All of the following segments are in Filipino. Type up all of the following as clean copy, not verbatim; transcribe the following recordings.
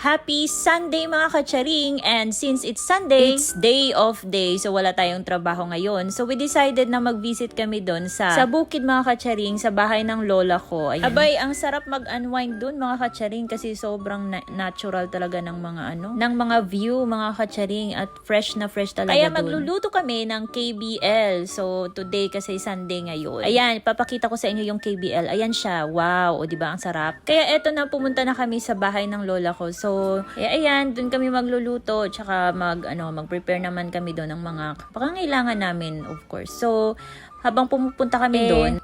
Happy Sunday mga kacharing! And since it's Sunday, it's day off day. So wala tayong trabaho ngayon. So we decided na mag-visit kami doon sa bukid mga kacharing, sa bahay ng lola ko. Ayan. Abay, ang sarap mag-unwind doon mga kacharing kasi sobrang natural talaga ng mga view mga kacharing at fresh na fresh talaga. Kaya magluluto kami ng KBL. So today kasi Sunday ngayon. Ayan, papakita ko sa inyo yung KBL. Ayan siya. Wow! O diba ang sarap? Kaya eto na, pumunta na kami sa bahay ng lola ko. So, ayan, dun kami magluluto, tsaka mag-prepare naman kami doon ng mga pangangailangan namin, of course. So, habang pumupunta kami doon,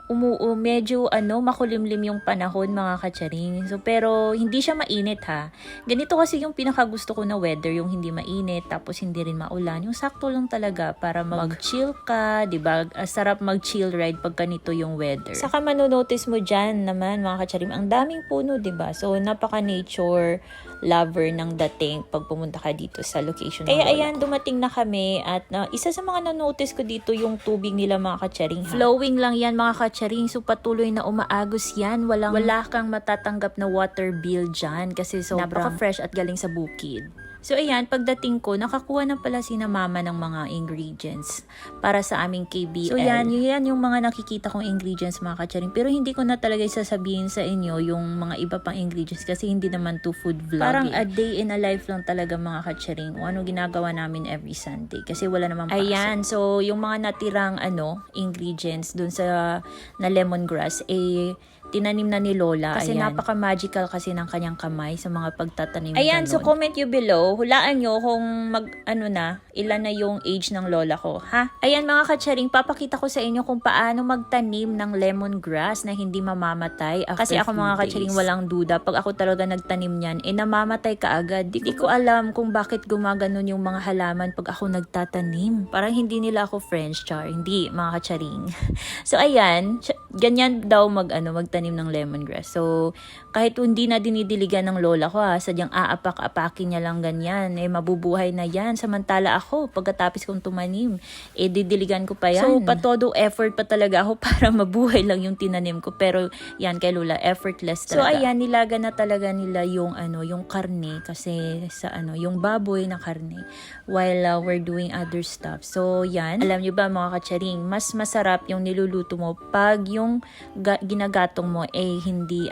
medyo makulimlim yung panahon mga kacharing. So, pero hindi siya mainit ha. Ganito kasi yung pinakagusto ko na weather, yung hindi mainit, tapos hindi rin maulan. Yung sakto lang talaga para mag-chill ka, diba? Sarap mag-chill ride pag ganito yung weather. Saka manonotice mo dyan naman mga kacharing, ang daming puno, diba? So, napaka-nature lover ng dating pag pumunta ka dito sa location. Kaya ayan, dumating na kami at isa sa mga nanotice ko dito yung tubig nila mga kacharing. Flowing lang yan mga kacharing. So patuloy na umaagos yan. Wala kang matatanggap na water bill dyan kasi sobrang napaka-fresh at galing sa bukid. So ayan, pagdating ko, nakakuha na pala si na mama ng mga ingredients para sa aming KBL. So yan yung mga nakikita kong ingredients mga kacharing. Pero hindi ko na talaga sasabihin sa inyo yung mga iba pang ingredients kasi hindi naman to food vlog. Parang a day in a life lang talaga mga kacharing. O ano ginagawa namin every Sunday kasi wala namang pasok. Ayan, so yung mga natirang ingredients dun sa na lemongrass, tinanim na ni Lola. Kasi napaka-magical kasi ng kanyang kamay sa mga pagtatanim. Ayan, so comment you below. Hulaan nyo kung ilan na yung age ng Lola ko, ha? Ayan mga kacharing, papakita ko sa inyo kung paano magtanim ng lemongrass na hindi mamamatay. Kasi ako mga kacharing, walang duda. Pag ako talaga nagtanim niyan, namamatay ka agad. Di ko alam kung bakit gumaganon yung mga halaman pag ako nagtatanim. Parang hindi nila ako French, char. Hindi, mga kacharing. So ayan, ganyan daw magtanim ng lemongrass. So, kahit hindi na dinidiligan ng lola ko sadyang aapak-apakin niya lang ganyan. Mabubuhay na yan. Samantala ako, pagkatapos kong tumanim, didiligan ko pa yan. So, patodo effort pa talaga ako para mabuhay lang yung tinanim ko. Pero, yan kay lola, effortless talaga. So, ayan, nilaga na talaga nila yung karne kasi sa yung baboy na karne while we're doing other stuff. So, yan. Alam nyo ba mga kacharing, mas masarap yung niluluto mo pag yung ginagatong mo hindi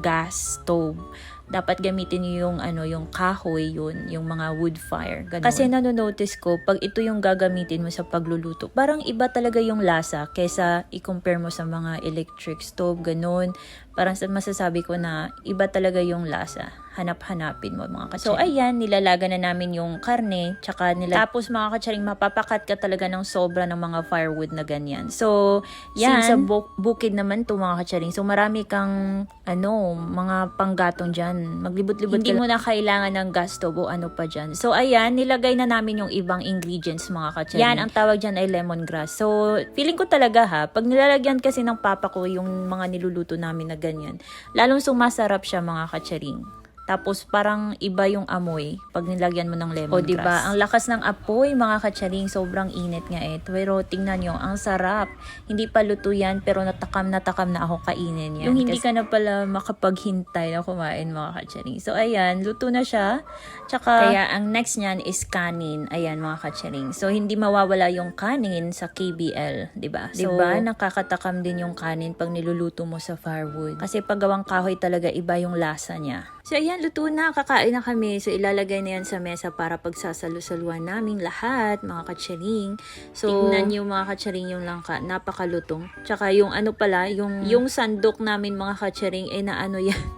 gas stove. Dapat gamitin niyo yung kahoy, yung mga wood fire. Ganun. Kasi nanonotice ko, pag ito yung gagamitin mo sa pagluluto, parang iba talaga yung lasa kesa i-compare mo sa mga electric stove, ganun. Parang masasabi ko na iba talaga yung lasa. Hanap-hanapin mo mga kacharing. So ayan, nilalaga na namin yung karne, tapos mga kacharing, mapapakat ka talaga ng sobra ng mga firewood na ganyan. So yan, sa bukid naman to mga kacharing. So marami kang mga panggatong dyan. Maglibot-libot hindi mo na kailangan ng gas stove o ano pa dyan. So ayan, nilagay na namin yung ibang ingredients mga kacharing. Yan, ang tawag dyan ay lemongrass. So feeling ko talaga pag nilalagyan kasi ng papa ko yung mga niluluto namin na ganyan, lalong sumasarap siya mga kacharing. Tapos parang iba yung amoy pag nilagyan mo ng lemongrass. O diba, ang lakas ng apoy mga kacharing, sobrang init nga Pero tingnan nyo, ang sarap. Hindi pa luto yan, pero natakam na ako kainin yan. Yung hindi ka na pala makapaghintay na kumain mga kacharing. So ayan, luto na siya. Kaya ang next niyan is kanin. Ayan mga kacharing. So hindi mawawala yung kanin sa KBL, diba? So, diba, nakakatakam din yung kanin pag niluluto mo sa firewood. Kasi pag gawang kahoy talaga, iba yung lasa niya. So ayan, luto na, kakain na kami. So ilalagay na yan sa mesa para pagsasalu-saluan naming lahat, mga kacharing. So tingnan niyo mga kacharing yung langka, napakalutong. Tsaka yung yung sandok namin mga kacharing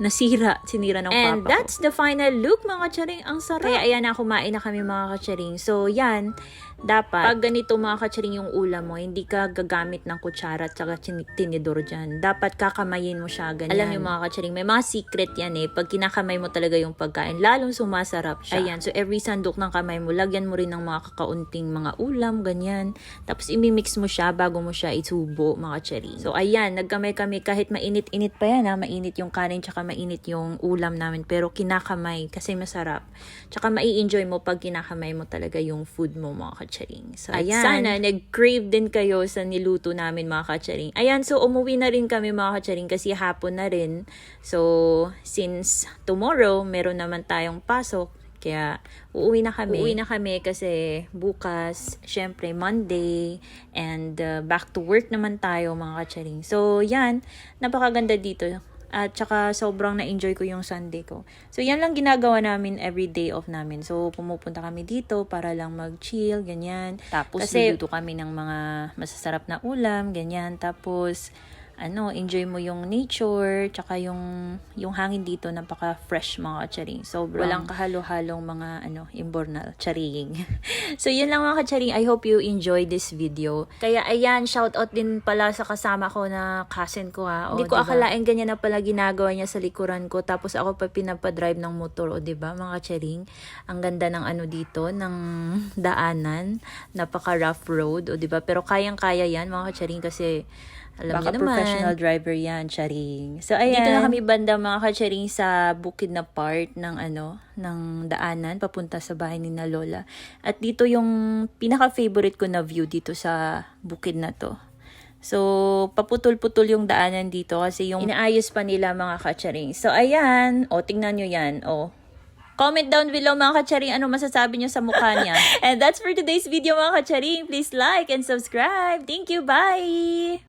nasira, sinira ng papa ko. And that's the final look mga kacharing, ang sarap. Kaya ayan na, kumain na kami mga kacharing. So yan, dapat pag ganito mga kacharing yung ulam mo, hindi ka gagamit ng kutsara at saka tinidor dyan. Dapat kakamayin mo siya ganyan. Alam niyo mga kacharing, may mga secret yan pag kinakamay mo talaga yung pagkain, lalong sumasarap siya. Ayan, so every sandok ng kamay mo, lagyan mo rin ng mga kakaunting mga ulam, ganyan. Tapos imimix mo siya bago mo siya itubo mga kacharing. So ayan, nagkamay kami kahit mainit-init pa yan mainit yung kanin tsaka mainit yung ulam namin, pero kinakamay kasi masarap. Tsaka mai-enjoy mo pag kinakamay mo talaga yung food mo mga kacharing. So ayan, sana nag-crave din kayo sa niluto namin mga kacharing. Ayan, so umuwi na rin kami mga kacharing kasi hapon na rin. So since tomorrow, meron naman tayong pasok. Kaya, uuwi na kami. Uuwi na kami kasi bukas, syempre, Monday, and back to work naman tayo, mga kacharing. So, yan. Napakaganda dito. At saka, sobrang na-enjoy ko yung Sunday ko. So, yan lang ginagawa namin every day off namin. So, pumupunta kami dito para lang mag-chill, ganyan. Tapos, luluto kami ng mga masasarap na ulam, ganyan. Tapos, enjoy mo yung nature, tsaka yung hangin dito, napaka-fresh, mga kacharing. Sobrang walang kahalo-halong mga, imbornal, charing. So, yun lang, mga kacharing. I hope you enjoy this video. Kaya, ayan, shoutout din pala sa kasama ko na cousin ko, ha. Hindi ko akalain ganyan na pala ginagawa niya sa likuran ko. Tapos, ako pa pinapadrive ng motor, o, diba, mga kacharing? Ang ganda ng dito, ng daanan. Napaka-rough road, o, diba? Pero kayang-kaya yan, mga kacharing, kasi alam niyo naman, professional driver yan, charing. So, ayan. Dito na kami banda, mga kacharing, sa bukid na part ng ng daanan, papunta sa bahay ni na Lola. At dito yung pinaka-favorite ko na view dito sa bukid na to. So, paputol-putol yung daanan dito kasi yung inaayos pa nila, mga kacharing. So, ayan. O, tingnan nyo yan. O, comment down below, mga kacharing, ano masasabi nyo sa mukha niya. And that's for today's video, mga kacharing. Please like and subscribe. Thank you. Bye!